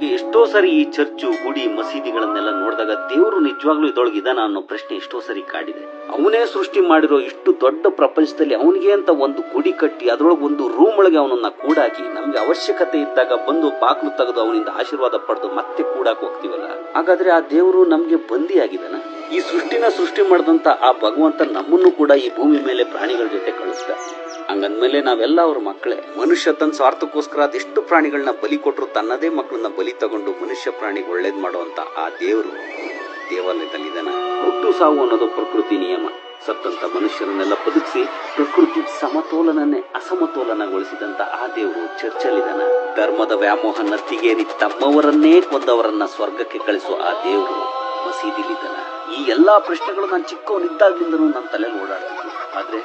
ನನಗೆ ಎಷ್ಟೋ ಸರಿ ಈ ಚರ್ಚು ಗುಡಿ ಮಸೀದಿಗಳನ್ನೆಲ್ಲ ನೋಡಿದಾಗ ದೇವರು ನಿಜವಾಗ್ಲೂ ಇದೊಳಗಿದಾನ ಅನ್ನೋ ಪ್ರಶ್ನೆ ಎಷ್ಟೋ ಸರಿ ಕಾಡಿದೆ. ಅವನೇ ಸೃಷ್ಟಿ ಮಾಡಿರೋ ಇಷ್ಟು ದೊಡ್ಡ ಪ್ರಪಂಚದಲ್ಲಿ ಅವನಿಗೆ ಅಂತ ಒಂದು ಗುಡಿ ಕಟ್ಟಿ ಅದರೊಳಗೆ ಒಂದು ರೂಮ್ ಒಳಗೆ ಅವನನ್ನ ಕೂಡಾಕಿ ನಮ್ಗೆ ಅವಶ್ಯಕತೆ ಇದ್ದಾಗ ಬಂದು ಬಾಗ್ಲು ತೆಗೆದು ಅವನಿಂದ ಆಶೀರ್ವಾದ ಪಡೆದು ಮತ್ತೆ ಕೂಡಾಕ್ ಹೋಗ್ತೀವಲ್ಲ, ಹಾಗಾದ್ರೆ ಆ ದೇವರು ನಮ್ಗೆ ಬಂದಿ ಆಗಿದಾನ? ಈ ಸೃಷ್ಟಿ ಮಾಡಿದಂತ ಆ ಭಗವಂತ ನಮ್ಮನ್ನು ಕೂಡ ಈ ಭೂಮಿ ಮೇಲೆ ಪ್ರಾಣಿಗಳ ಜೊತೆ ಕಳಿಸ್ದ. ಹಂಗಂದ್ಮೇಲೆ ನಾವೆಲ್ಲ ಅವ್ರ ಮಕ್ಕಳೇ. ಮನುಷ್ಯ ತನ್ನ ಸ್ವಾರ್ಥಕ್ಕೋಸ್ಕರ ಅದೆಷ್ಟು ಪ್ರಾಣಿಗಳನ್ನ ಬಲಿ ಕೊಟ್ಟರು ತನ್ನದೇ ಮಕ್ಕಳನ್ನ ಬಲಿ ತಗೊಂಡು ಮನುಷ್ಯ ಪ್ರಾಣಿಗೆ ಒಳ್ಳೇದ್ ಮಾಡುವಂತ ಆ ದೇವರು ದೇವಾಲಯದಲ್ಲಿದ್ದಾನ. ಹುಟ್ಟು ಸಾವು ಅನ್ನೋದು ಪ್ರಕೃತಿ ನಿಯಮ. ಸತ್ತಂತ ಮನುಷ್ಯರನ್ನೆಲ್ಲ ಬದುಕಿಸಿ ಪ್ರಕೃತಿ ಸಮತೋಲನನ್ನೇ ಅಸಮತೋಲನಗೊಳಿಸಿದಂತ ಆ ದೇವರು ಚರ್ಚಲ್ಲಿದ್ದಾನ. ಧರ್ಮದ ವ್ಯಾಮೋಹ ನತ್ತಿಗೇರಿ ತಮ್ಮವರನ್ನೇ ಕೊಂದವರನ್ನ ಸ್ವರ್ಗಕ್ಕೆ ಕಳಿಸುವ ಆ ದೇವರು ಮಸೀದಿಲಿದ್ದಾನ. ಈ ಎಲ್ಲಾ ಪ್ರಶ್ನೆಗಳು ನಾನು ಚಿಕ್ಕವನಿದ್ದಾಗ್ಲಿಂದನೂ ನನ್ನ ತಲೆಯಲ್ಲಿ ಓಡಾಡ್ತಿದ್ವು. ಆದ್ರೆ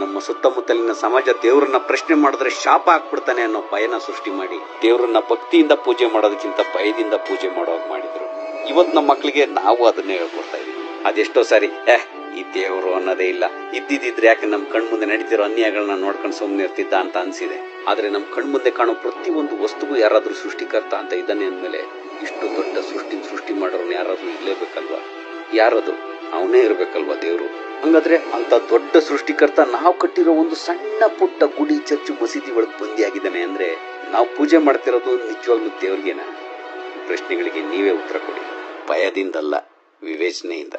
ನಮ್ಮ ಸುತ್ತಮುತ್ತಲಿನ ಸಮಾಜ ದೇವರನ್ನ ಪ್ರಶ್ನೆ ಮಾಡಿದ್ರೆ ಶಾಪ ಹಾಕ್ಬಿಡ್ತಾನೆ ಅನ್ನೋ ಭಯನ ಸೃಷ್ಟಿ ಮಾಡಿ ದೇವರನ್ನ ಭಕ್ತಿಯಿಂದ ಪೂಜೆ ಮಾಡೋದಕ್ಕಿಂತ ಭಯದಿಂದ ಪೂಜೆ ಮಾಡೋವಾಗ ಮಾಡಿದ್ರು. ಇವತ್ ನಮ್ಮ ಮಕ್ಕಳಿಗೆ ನಾವು ಅದನ್ನೇ ಹೇಳ್ಕೊಡ್ತಾ ಇದೀವಿ. ಅದೆಷ್ಟೋ ಸಾರಿ ಈ ದೇವರು ಅನ್ನೋದೇ ಇಲ್ಲ, ಇದ್ದಿದ್ರೆ ಯಾಕೆ ನಮ್ ಕಣ್ಮುಂದೆ ನಡೀತಿರೋ ಅನ್ಯಾಯಗಳನ್ನ ನೋಡ್ಕೊಂಡು ಸುಮ್ಮನೆ ಇರ್ತಿದ್ದ ಅಂತ ಅನ್ಸಿದೆ. ಆದ್ರೆ ನಮ್ ಕಣ್ಮುಂದೆ ಕಾಣೋ ಪ್ರತಿಯೊಂದು ವಸ್ತುಗೂ ಯಾರಾದ್ರೂ ಸೃಷ್ಟಿಕರ್ತ ಅಂತ ಇದ್ದಾನೆ ಅಂದ್ಮೇಲೆ ಇಷ್ಟು ದೊಡ್ಡ ಸೃಷ್ಟಿ ಮಾಡೋರ್ನ ಯಾರಾದ್ರೂ ಇರ್ಲೇಬೇಕಲ್ವಾ? ಯಾರದು? ಅವನೇ ಇರ್ಬೇಕಲ್ವಾ ದೇವ್ರು? ಹಂಗಾದ್ರೆ ಅಂತ ದೊಡ್ಡ ಸೃಷ್ಟಿಕರ್ತ ನಾವು ಕಟ್ಟಿರೋ ಒಂದು ಸಣ್ಣ ಪುಟ್ಟ ಗುಡಿ ಚರ್ಚು ಮಸೀದಿ ಒಳಗೆ ಬಂದಿಯಾಗಿದ್ದಾನೆ ಅಂದ್ರೆ ನಾವು ಪೂಜೆ ಮಾಡ್ತಿರೋದು ನಿಜವಾಗ್ಲೂ ದೇವ್ರಿಗೇನ? ಪ್ರಶ್ನೆಗಳಿಗೆ ನೀವೇ ಉತ್ತರ ಕೊಡಿ, ಭಯದಿಂದಲ್ಲ, ವಿವೇಚನೆಯಿಂದ.